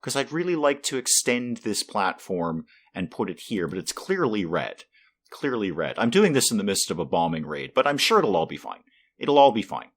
because I'd really like to extend this platform and put it here, but it's clearly red. Clearly red. I'm doing this in the midst of a bombing raid, but I'm sure it'll all be fine. It'll all be fine.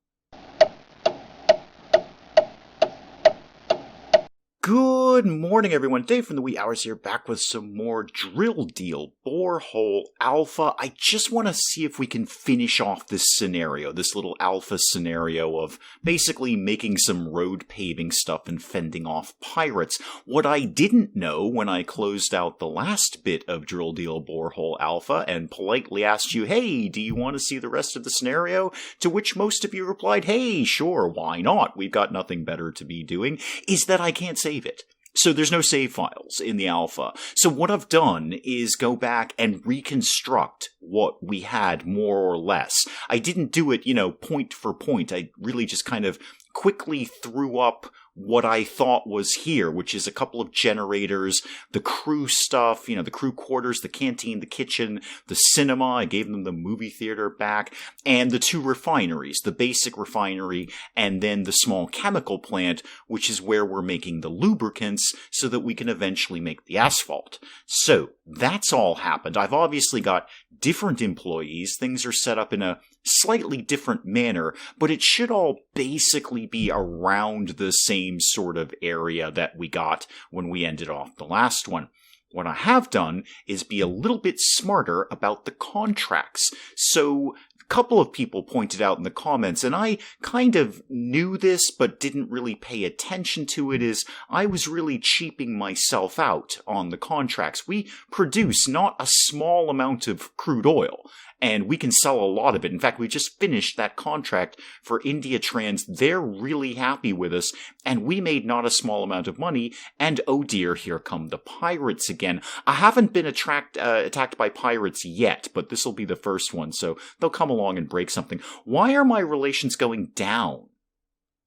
Good morning, everyone. Dave from the wee hours here, back with some more Drill Deal Borehole Alpha. I just want to see if we can finish off this scenario, this little alpha scenario of basically making some road paving stuff and fending off pirates. What I didn't know when I closed out the last bit of Drill Deal Borehole Alpha and politely asked you, hey, do you want to see the rest of the scenario? To which most of you replied, hey, sure, why not? We've got nothing better to be doing, is that I can't save it. So there's no save files in the alpha. So what I've done is go back and reconstruct what we had more or less. I didn't do it, point for point. I really just kind of quickly threw up what I thought was here, which is a couple of generators, the crew stuff, the crew quarters, the canteen, the kitchen, the cinema. I gave them the movie theater back, and the two refineries, the basic refinery and then the small chemical plant, which is where we're making the lubricants so that we can eventually make the asphalt. So that's all happened. I've obviously got different employees. Things are set up in a slightly different manner, but it should all basically be around the same sort of area that we got when we ended off the last one. What I have done is be a little bit smarter about the contracts. So a couple of people pointed out in the comments, and I kind of knew this but didn't really pay attention to it, is I was really cheaping myself out on the contracts. We produce not a small amount of crude oil, and we can sell a lot of it. In fact, we just finished that contract for India Trans. They're really happy with us, and we made not a small amount of money, and oh dear, here come the pirates again. I haven't been attacked by pirates yet, but this will be the first one, so they'll come along and break something. Why are my relations going down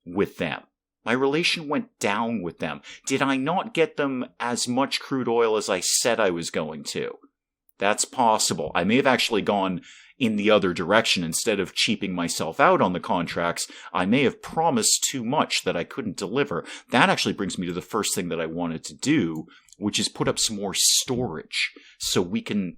with them? My relation went down with them. Did I not get them as much crude oil as I said I was going to? That's possible. I may have actually gone in the other direction. Instead of cheaping myself out on the contracts, I may have promised too much that I couldn't deliver. That actually brings me to the first thing that I wanted to do, which is put up some more storage so we can,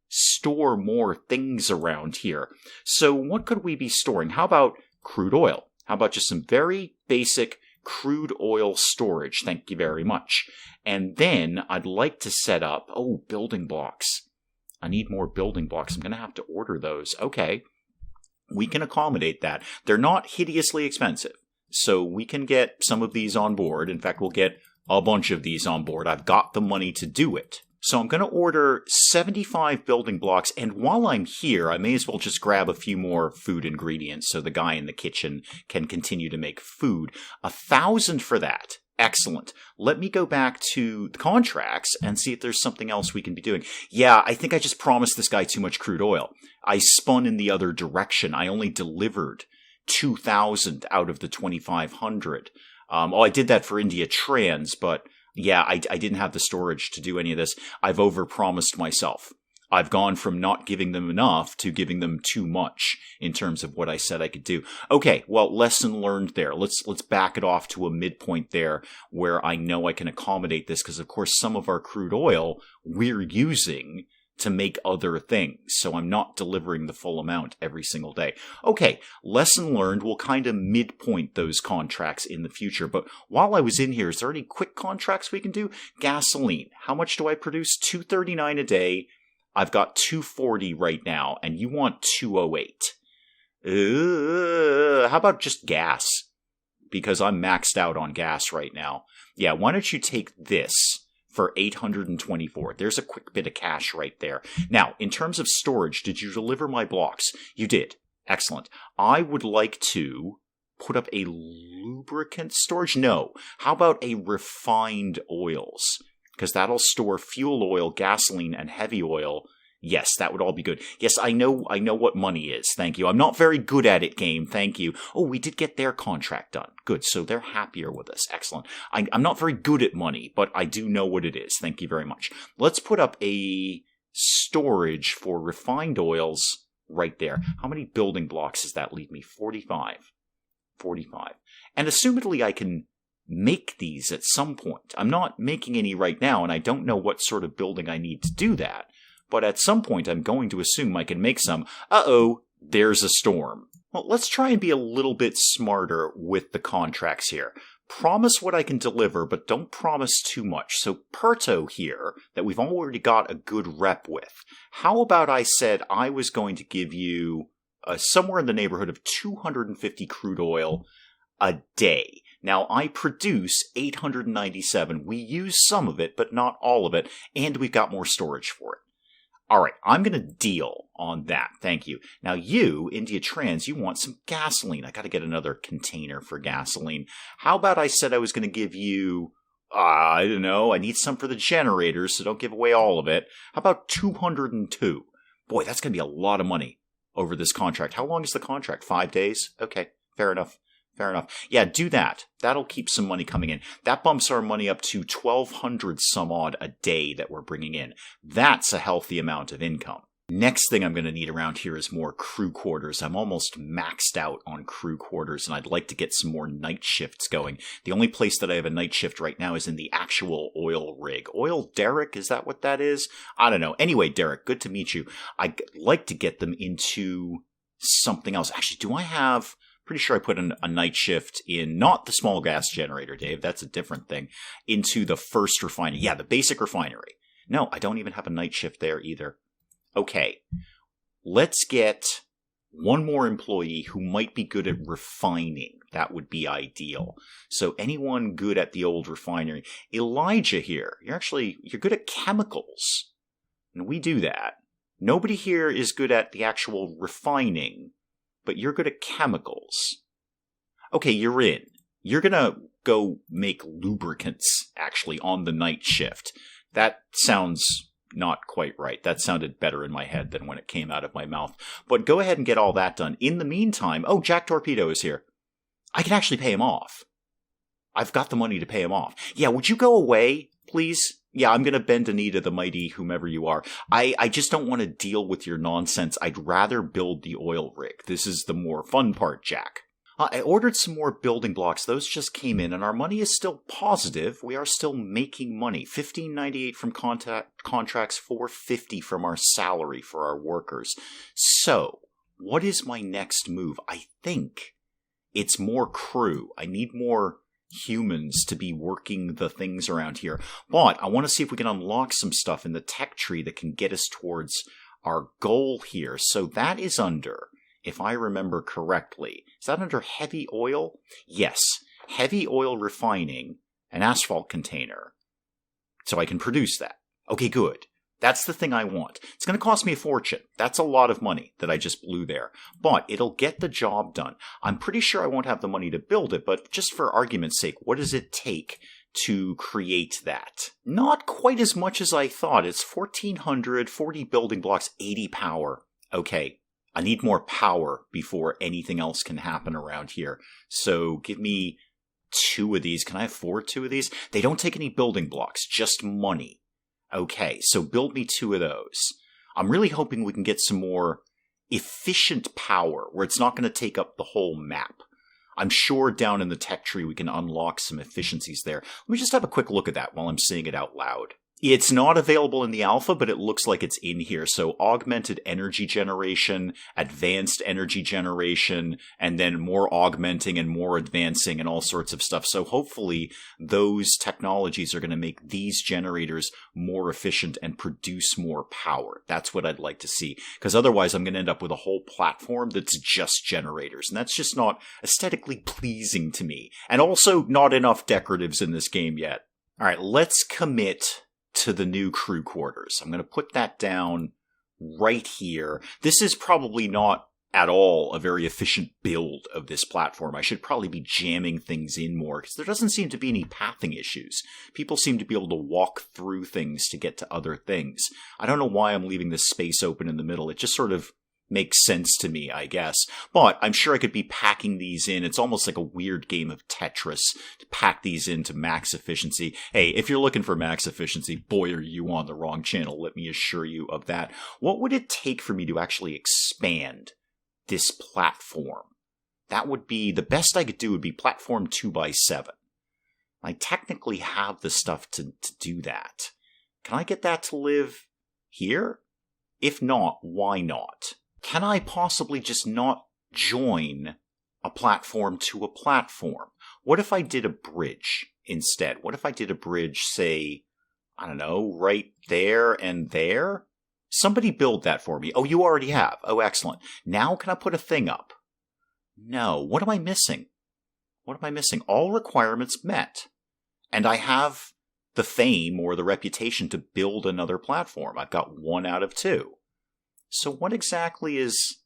store more things around here. So what could we be storing? How about crude oil? How about just some very basic crude oil storage? Thank you very much. And then I'd like to set up, building blocks. I need more building blocks. I'm going to have to order those. Okay. We can accommodate that. They're not hideously expensive, so we can get some of these on board. In fact, we'll get a bunch of these on board. I've got the money to do it. So I'm going to order 75 building blocks, and while I'm here, I may as well just grab a few more food ingredients so the guy in the kitchen can continue to make food. 1,000 for that. Excellent. Let me go back to the contracts and see if there's something else we can be doing. Yeah, I think I just promised this guy too much crude oil. I spun in the other direction. I only delivered 2,000 out of the 2,500. I did that for India Trans, but yeah, I didn't have the storage to do any of this. I've overpromised myself. I've gone from not giving them enough to giving them too much in terms of what I said I could do. Okay, well, lesson learned there. Let's back it off to a midpoint there where I know I can accommodate this, because of course some of our crude oil we're using to make other things, so I'm not delivering the full amount every single day. Okay, lesson learned. We'll kind of midpoint those contracts in the future, but while I was in here, is there any quick contracts we can do? Gasoline. How much do I produce? $2.39 a day. I've got 240 right now, and you want 208. How about just gas? Because I'm maxed out on gas right now. Yeah, why don't you take this for 824? There's a quick bit of cash right there. Now, in terms of storage, did you deliver my blocks? You did. Excellent. I would like to put up a lubricant storage. No. How about a refined oils? Because that'll store fuel oil, gasoline, and heavy oil. Yes, that would all be good. Yes, I know what money is. Thank you. I'm not very good at it, game. Thank you. Oh, we did get their contract done. Good. So they're happier with us. Excellent. I'm not very good at money, but I do know what it is. Thank you very much. Let's put up a storage for refined oils right there. How many building blocks does that leave me? 45. And assumedly I can make these at some point. I'm not making any right now, and I don't know what sort of building I need to do that. But at some point, I'm going to assume I can make some. Uh-oh, there's a storm. Well, let's try and be a little bit smarter with the contracts here. Promise what I can deliver, but don't promise too much. So Perto here, that we've already got a good rep with, how about I said I was going to give you somewhere in the neighborhood of 250 crude oil a day. Now, I produce 897. We use some of it, but not all of it, and we've got more storage for it. All right, I'm going to deal on that. Thank you. Now, you, India Trans, you want some gasoline. I got to get another container for gasoline. How about I said I was going to give you, I don't know, I need some for the generators, so don't give away all of it. How about 202? Boy, that's going to be a lot of money over this contract. How long is the contract? 5 days? Okay, fair enough. Fair enough. Yeah, do that. That'll keep some money coming in. That bumps our money up to 1,200 some odd a day that we're bringing in. That's a healthy amount of income. Next thing I'm going to need around here is more crew quarters. I'm almost maxed out on crew quarters, and I'd like to get some more night shifts going. The only place that I have a night shift right now is in the actual oil rig. Oil derrick, is that what that is? I don't know. Anyway, Derek, good to meet you. I'd like to get them into something else. Actually, do I have... Pretty sure I put a night shift in, not the small gas generator, Dave, that's a different thing, into the first refinery. Yeah, the basic refinery. No, I don't even have a night shift there either. Okay, let's get one more employee who might be good at refining. That would be ideal. So anyone good at the old refinery. Elijah here, you're good at chemicals. And we do that. Nobody here is good at the actual refining. But you're good at chemicals. Okay, you're in. You're gonna go make lubricants, actually, on the night shift. That sounds not quite right. That sounded better in my head than when it came out of my mouth. But go ahead and get all that done. In the meantime, oh, Jack Torpedo is here. I can actually pay him off. I've got the money to pay him off. Yeah, would you go away, please? Yeah, I'm going to bend a knee to the mighty whomever you are. I just don't want to deal with your nonsense. I'd rather build the oil rig. This is the more fun part, Jack. I ordered some more building blocks. Those just came in, and our money is still positive. We are still making money. $15.98 from contracts, $4.50 from our salary for our workers. So, what is my next move? I think it's more crew. I need more humans to be working the things around here. But I want to see if we can unlock some stuff in the tech tree that can get us towards our goal here. So that is under, if I remember correctly, is that under heavy oil? Yes. Heavy oil refining, an asphalt container. So I can produce that. Okay, good. That's the thing I want. It's going to cost me a fortune. That's a lot of money that I just blew there. But it'll get the job done. I'm pretty sure I won't have the money to build it, but just for argument's sake, what does it take to create that? Not quite as much as I thought. It's 1,400, 40 building blocks, 80 power. Okay, I need more power before anything else can happen around here. So give me 2 of these. Can I afford 2 of these? They don't take any building blocks, just money. Okay, so build me 2 of those. I'm really hoping we can get some more efficient power where it's not going to take up the whole map. I'm sure down in the tech tree we can unlock some efficiencies there. Let me just have a quick look at that while I'm saying it out loud. It's not available in the alpha, but it looks like it's in here. So augmented energy generation, advanced energy generation, and then more augmenting and more advancing and all sorts of stuff. So hopefully those technologies are going to make these generators more efficient and produce more power. That's what I'd like to see. Because otherwise I'm going to end up with a whole platform that's just generators. And that's just not aesthetically pleasing to me. And also not enough decoratives in this game yet. All right, let's commit to the new crew quarters. I'm going to put that down right here. This is probably not at all a very efficient build of this platform. I should probably be jamming things in more because there doesn't seem to be any pathing issues. People seem to be able to walk through things to get to other things. I don't know why I'm leaving this space open in the middle. It just sort of makes sense to me, I guess. But I'm sure I could be packing these in. It's almost like a weird game of Tetris to pack these into max efficiency. Hey, if you're looking for max efficiency, boy, are you on the wrong channel. Let me assure you of that. What would it take for me to actually expand this platform? That would be, the best I could do would be platform 2x7. I technically have the stuff to do that. Can I get that to live here? If not, why not? Can I possibly just not join a platform to a platform? What if I did a bridge instead? What if I did a bridge, say, I don't know, right there and there? Somebody build that for me. Oh, you already have. Oh, excellent. Now can I put a thing up? No. What am I missing? What am I missing? All requirements met. And I have the fame or the reputation to build another platform. I've got 1 out of 2. So what exactly is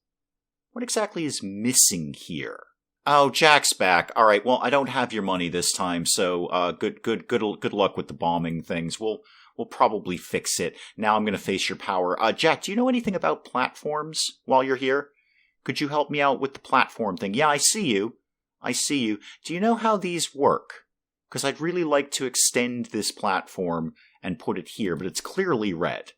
missing here? Oh, Jack's back. All right. Well, I don't have your money this time, so good luck with the bombing things. We'll probably fix it. Now I'm going to face your power. Jack, do you know anything about platforms while you're here? Could you help me out with the platform thing? Yeah, I see you. Do you know how these work? Because I'd really like to extend this platform and put it here, but it's clearly red.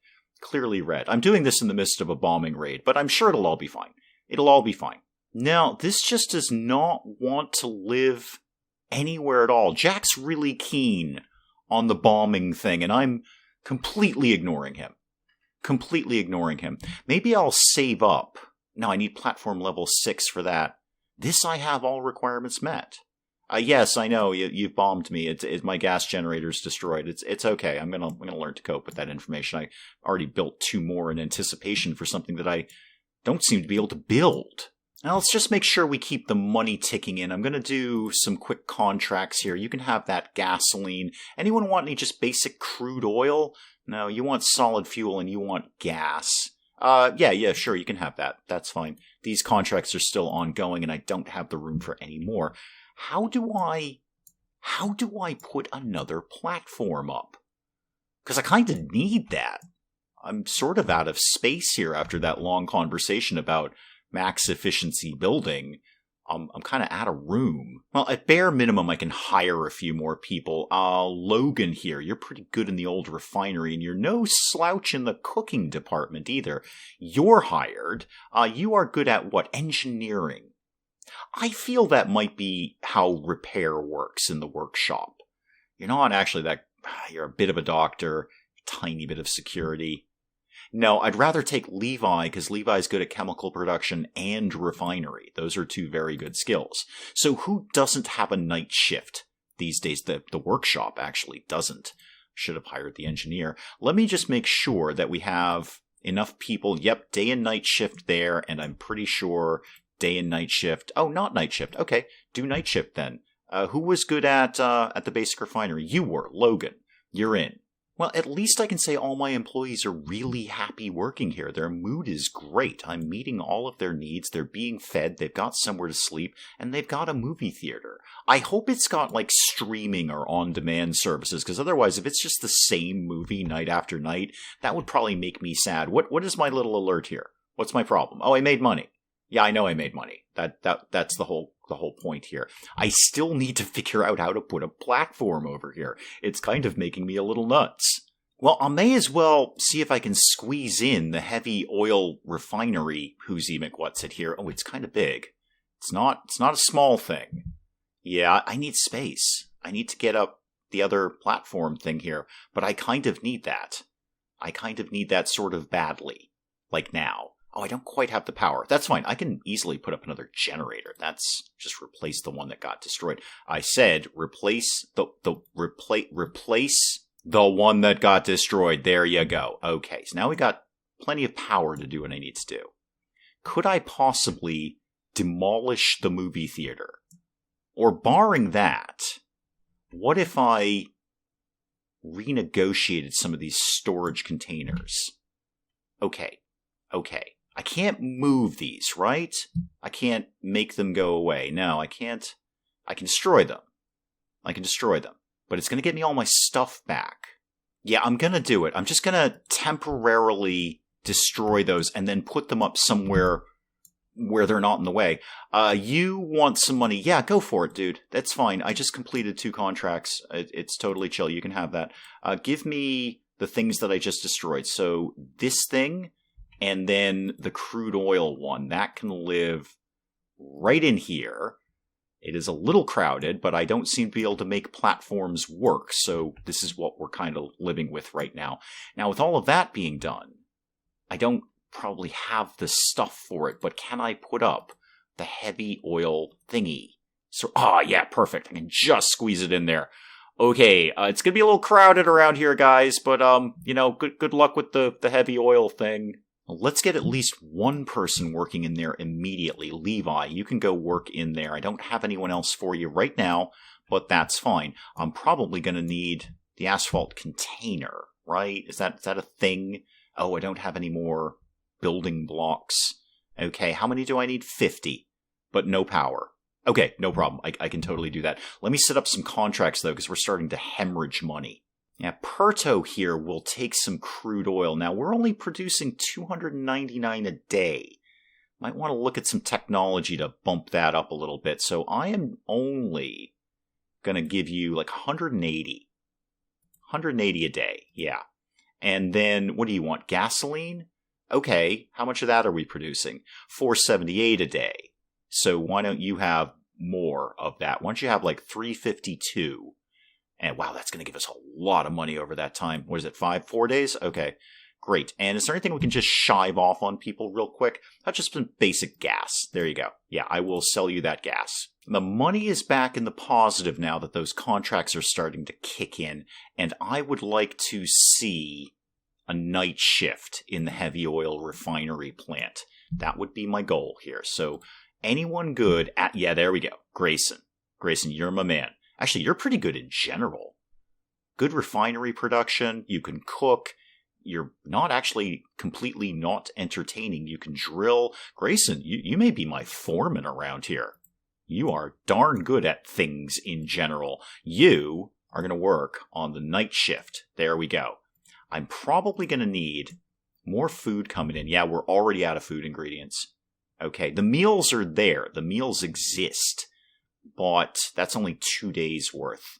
I'm doing this in the midst of a bombing raid, but I'm sure it'll all be fine. Now, this just does not want to live anywhere at all. Jack's really keen on the bombing thing, and I'm completely ignoring him. Maybe I'll save up. No, I need platform level 6 for that. This I have all requirements met. Yes, I know, you've bombed me. My gas generator's destroyed. It's okay. I'm gonna learn to cope with that information. I already built 2 more in anticipation for something that I don't seem to be able to build. Now let's just make sure we keep the money ticking in. I'm going to do some quick contracts here. You can have that gasoline. Anyone want any just basic crude oil? No, you want solid fuel and you want gas. Yeah, sure, you can have that. That's fine. These contracts are still ongoing and I don't have the room for any more. How do I put another platform up? Because I kind of need that. I'm sort of out of space here after that long conversation about max efficiency building. I'm kind of out of room. Well, at bare minimum, I can hire a few more people. Logan here, you're pretty good in the old refinery, and you're no slouch in the cooking department either. You're hired. You are good at what? Engineering. I feel that might be how repair works in the workshop. You're not actually that... You're a bit of a doctor, tiny bit of security. No, I'd rather take Levi, because Levi's good at chemical production and refinery. Those are 2 very good skills. So who doesn't have a night shift these days? The workshop actually doesn't. Should have hired the engineer. Let me just make sure that we have enough people. Yep, day and night shift there, and I'm pretty sure day and night shift. Oh, not night shift. Okay, do night shift then. Who was good at the basic refinery? You were, Logan. You're in. Well, at least I can say all my employees are really happy working here. Their mood is great. I'm meeting all of their needs. They're being fed. They've got somewhere to sleep. And they've got a movie theater. I hope it's got, like, streaming or on-demand services, because otherwise, if it's just the same movie night after night, that would probably make me sad. What is my little alert here? What's my problem? Oh, I made money. Yeah, I know I made money. That's the whole point here. I still need to figure out how to put a platform over here. It's kind of making me a little nuts. Well, I may as well see if I can squeeze in the heavy oil refinery whoozy McWhat's-it here. Oh, it's kind of big. It's not a small thing. Yeah, I need space. I need to get up the other platform thing here, but I kind of need that. I kind of need that sort of badly. Like now. Oh, I don't quite have the power. That's fine. I can easily put up another generator. That's just replace the one that got destroyed. I said replace the one that got destroyed. There you go. Okay, so now we got plenty of power to do what I need to do. Could I possibly demolish the movie theater? Or barring that, what if I renegotiated some of these storage containers? Okay. I can't move these, right? I can't make them go away. No, I can't. I can destroy them. But it's going to get me all my stuff back. Yeah, I'm going to do it. I'm just going to temporarily destroy those and then put them up somewhere where they're not in the way. You want some money? Yeah, go for it, dude. That's fine. I just completed 2 contracts. It's totally chill. You can have that. Give me the things that I just destroyed. So this thing... And then the crude oil one, that can live right in here. It is a little crowded, but I don't seem to be able to make platforms work, so this is what we're kind of living with right now. Now, with all of that being done, I don't probably have the stuff for it, but can I put up the heavy oil thingy? So, yeah, perfect. I can just squeeze it in there. Okay, it's gonna be a little crowded around here, guys, but, good luck with the heavy oil thing. Well, let's get at least one person working in there immediately. Levi, you can go work in there. I don't have anyone else for you right now, but that's fine. I'm probably gonna need the asphalt container, right? Is that a thing? Oh, I don't have any more building blocks. Okay, how many do I need? 50, but no power. Okay, no problem. I can totally do that. Let me set up some contracts, though, because we're starting to hemorrhage money. Yeah, Perto here will take some crude oil. Now, we're only producing 299 a day. Might want to look at some technology to bump that up a little bit. So I am only going to give you like 180. 180 a day, yeah. And then, what do you want? Gasoline? Okay, how much of that are we producing? 478 a day. So why don't you have more of that? Why don't you have like 352? And wow, that's going to give us a lot of money over that time. What is it, 4 days? Okay, great. And is there anything we can just shive off on people real quick? That's just some basic gas. There you go. Yeah, I will sell you that gas. The money is back in the positive now that those contracts are starting to kick in. And I would like to see a night shift in the heavy oil refinery plant. That would be my goal here. So anyone good at, yeah, there we go. Grayson, you're my man. Actually, you're pretty good in general. Good refinery production. You can cook. You're not actually completely not entertaining. You can drill. Grayson, you may be my foreman around here. You are darn good at things in general. You are going to work on the night shift. There we go. I'm probably going to need more food coming in. Yeah, we're already out of food ingredients. Okay, the meals are there. The meals exist. But that's only 2 days worth.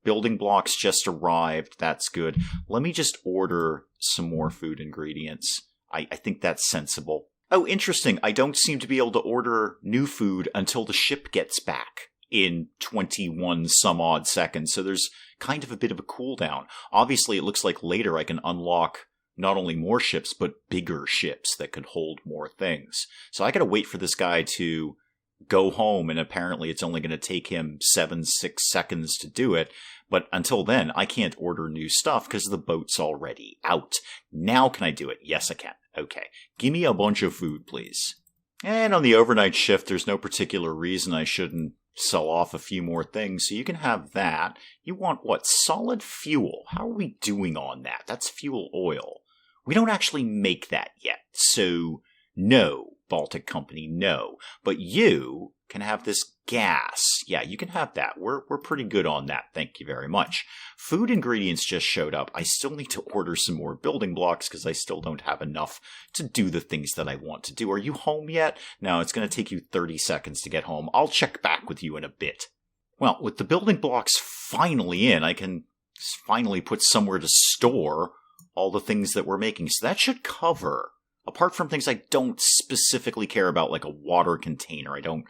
Building blocks just arrived. That's good. Let me just order some more food ingredients. I think that's sensible. Oh, interesting. I don't seem to be able to order new food until the ship gets back in 21 some odd seconds. So there's kind of a bit of a cooldown. Obviously, it looks like later I can unlock not only more ships, but bigger ships that could hold more things. So I gotta wait for this guy to go home, and apparently it's only going to take him 6 seconds to do it. But until then, I can't order new stuff because the boat's already out. Now can I do it? Yes, I can. Okay. Give me a bunch of food, please. And on the overnight shift, there's no particular reason I shouldn't sell off a few more things. So you can have that. You want what? Solid fuel. How are we doing on that? That's fuel oil. We don't actually make that yet. So no, Baltic Company, no. But you can have this gas. Yeah, you can have that. We're pretty good on that. Thank you very much. Food ingredients just showed up. I still need to order some more building blocks because I still don't have enough to do the things that I want to do. Are you home yet? No, it's going to take you 30 seconds to get home. I'll check back with you in a bit. Well, with the building blocks finally in, I can finally put somewhere to store all the things that we're making. So that should cover, apart from things I don't specifically care about, like a water container. I don't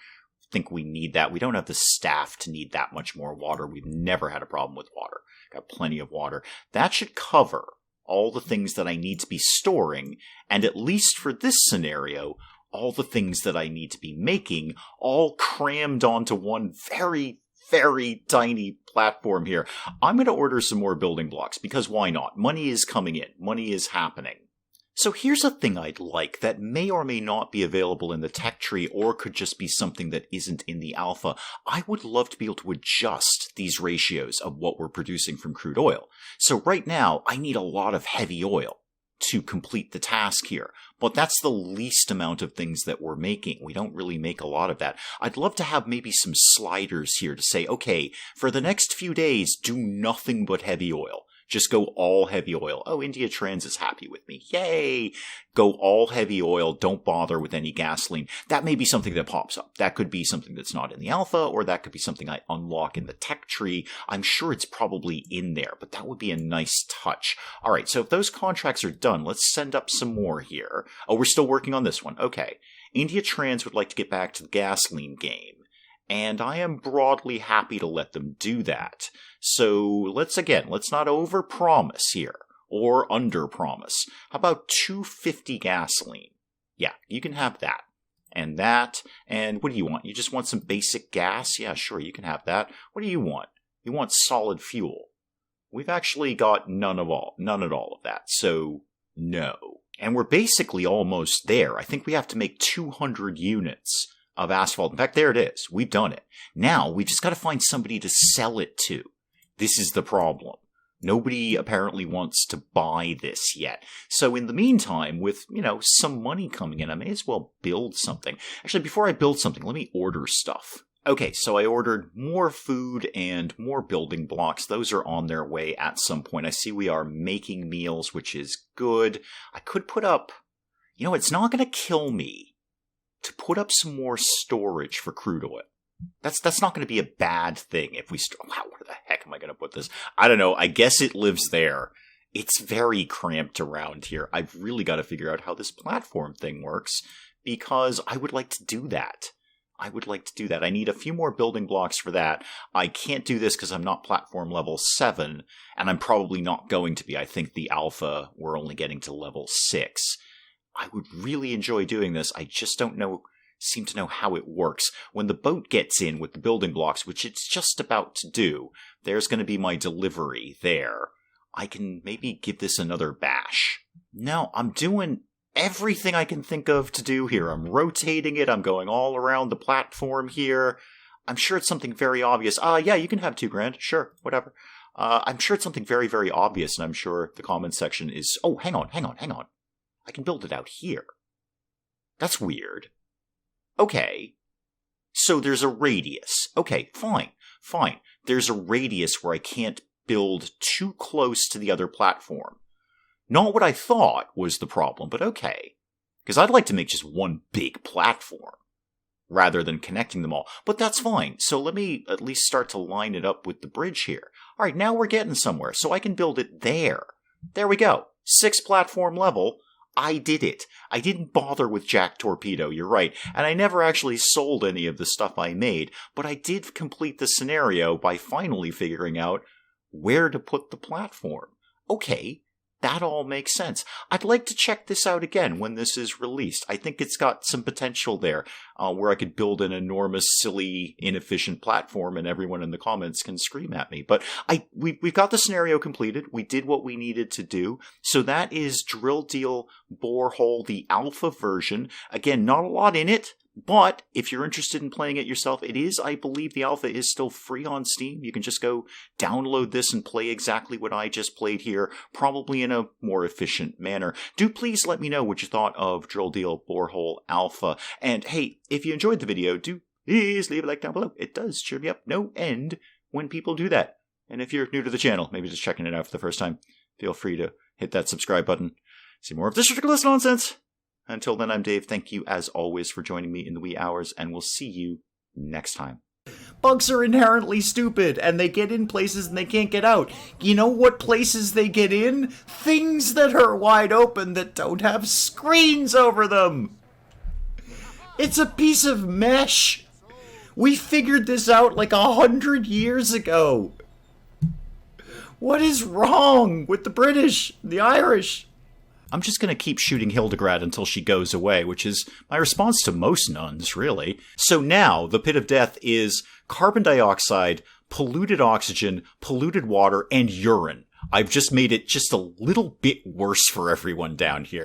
think we need that. We don't have the staff to need that much more water. We've never had a problem with water. Got plenty of water. That should cover all the things that I need to be storing, and at least for this scenario, all the things that I need to be making, all crammed onto one very, very tiny platform here. I'm going to order some more building blocks, because why not? Money is coming in. Money is happening. So here's a thing I'd like that may or may not be available in the tech tree, or could just be something that isn't in the alpha. I would love to be able to adjust these ratios of what we're producing from crude oil. So right now, I need a lot of heavy oil to complete the task here. But that's the least amount of things that we're making. We don't really make a lot of that. I'd love to have maybe some sliders here to say, okay, for the next few days, do nothing but heavy oil. Just go all heavy oil. Oh, India Trans is happy with me. Yay! Go all heavy oil. Don't bother with any gasoline. That may be something that pops up. That could be something that's not in the alpha, or that could be something I unlock in the tech tree. I'm sure it's probably in there, but that would be a nice touch. All right, so if those contracts are done, let's send up some more here. Oh, we're still working on this one. Okay. India Trans would like to get back to the gasoline game. and I am broadly happy to let them do that. So let's not overpromise here, or underpromise. How about 250 gasoline? Yeah, you can have that. And that, and what do you want? You just want some basic gas? Yeah, sure, you can have that. What do you want? You want solid fuel. We've actually got none at all of that, so no. And we're basically almost there. I think we have to make 200 units of asphalt. In fact, there it is. We've done it. Now, we just got to find somebody to sell it to. This is the problem. Nobody apparently wants to buy this yet. So in the meantime, with, some money coming in, I may as well build something. Actually, before I build something, let me order stuff. Okay, so I ordered more food and more building blocks. Those are on their way at some point. I see we are making meals, which is good. I could put up, it's not going to kill me to put up some more storage for crude oil. That's not going to be a bad thing if we... Wow, where the heck am I going to put this? I don't know. I guess it lives there. It's very cramped around here. I've really got to figure out how this platform thing works, because I would like to do that. I need a few more building blocks for that. I can't do this because I'm not platform level 7, and I'm probably not going to be. I think the alpha, we're only getting to level 6. I would really enjoy doing this. I just don't seem to know how it works. When the boat gets in with the building blocks, which it's just about to do, there's going to be my delivery there. I can maybe give this another bash. No, I'm doing everything I can think of to do here. I'm rotating it. I'm going all around the platform here. I'm sure it's something very obvious. Yeah, you can have $2,000. Sure, whatever. I'm sure it's something very, very obvious, and I'm sure the comment section is... Oh, hang on. I can build it out here. That's weird. Okay. So there's a radius. Okay, fine. There's a radius where I can't build too close to the other platform. Not what I thought was the problem, but okay. Because I'd like to make just one big platform, rather than connecting them all. But that's fine. So let me at least start to line it up with the bridge here. Alright, now we're getting somewhere, so I can build it there. There we go. 6 platform level. I did it. I didn't bother with Jack Torpedo, you're right, and I never actually sold any of the stuff I made, but I did complete the scenario by finally figuring out where to put the platform. Okay, that all makes sense. I'd like to check this out again when this is released. I think it's got some potential there, where I could build an enormous, silly, inefficient platform and everyone in the comments can scream at me. But we've got the scenario completed. We did what we needed to do. So that is Drill Deal Borehole, the alpha version. Again, not a lot in it. But if you're interested in playing it yourself, it is, I believe the alpha is still free on Steam. You can just go download this and play exactly what I just played here, probably in a more efficient manner. Do please let me know what you thought of Drill Deal Borehole Alpha. And hey, if you enjoyed the video, do please leave a like down below. It does cheer me up no end when people do that. And if you're new to the channel, maybe just checking it out for the first time, feel free to hit that subscribe button. See more of this ridiculous nonsense. Until then, I'm Dave. Thank you, as always, for joining me in the wee hours, and we'll see you next time. Bugs are inherently stupid, and they get in places and they can't get out. You know what places they get in? Things that are wide open that don't have screens over them. It's a piece of mesh. We figured this out like 100 years ago. What is wrong with the British, the Irish? I'm just going to keep shooting Hildegard until she goes away, which is my response to most nuns, really. So now, the pit of death is carbon dioxide, polluted oxygen, polluted water, and urine. I've just made it just a little bit worse for everyone down here.